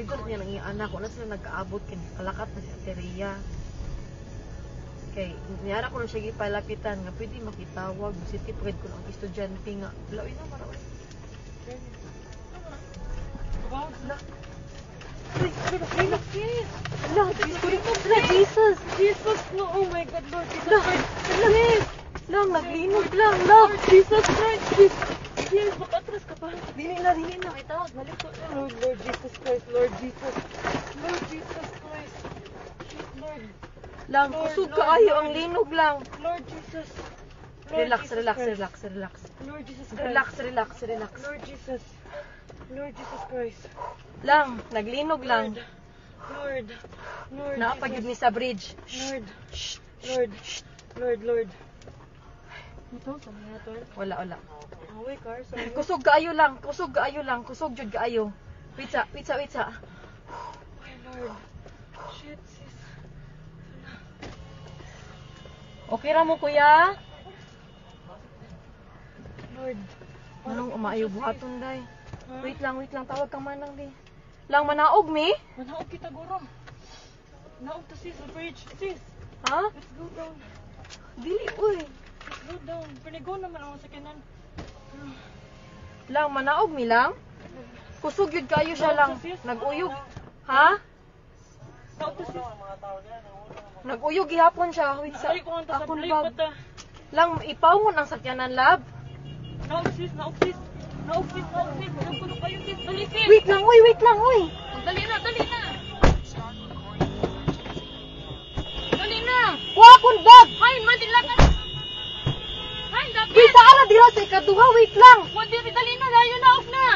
palidor niya ng iyang anak. Kung na sila nag-aabot, kalakat na si Teria. Kay, niyara ko na siya gipalapitan nga pwede makitawag. City pride ko ng estudyante nga. Lawin na, marawin. Jesus! Jesus! No, oh my God, Lord Jesus Christ! Lang, naglinog lang, Lord Jesus Christ! Yes, makatras ka pa. Dili na. Itawag, balik ko. Lord Jesus Christ, Lord Jesus. Lord Jesus Christ. Lord. Lang, kusog kaayo ang linog lang. Lord Jesus. Relax. Lord Jesus Christ. Relax. Lord Jesus. Lord Jesus Christ. Lang, naglinog lang. Lord. Naapagid ni sa bridge. Lord. Ito, sa mga to? Wala. Away, car. Kusog kaayo lang. Kusog jud kaayo. Witsa. My Lord. Shit, sis. Okay ra mo, kuya? Lord. Anong umaayo buhaton, day? Wait lang. Tawag kang manang, day. Lang, manaog, mi? Manaog kita, guro. Naog to, sis, sa bridge. Sis. Ha? Let's go down. Dili, uy. Let's go down. Pinigo naman ako sa kanan. Lang, manaog, mi lang? Kusog yun kayo siya lang. Nag-uyog. Ha? Naog to, sis. Nag-uyog gihapon siya. Wait sa Balik ko ang tasab. akong Balik bag. ko ta. Lang, ipawngon ang sakyanan, lab. Naog, sis. Naog kayo, sis. Dali, sis. Wait lang, uy. Dali na. Dali na. Wakon bag. Hay, madila ka. Hay, dapat. Wait, ala dira sa ikaduha, wait lang. Dali na, layo na, off na.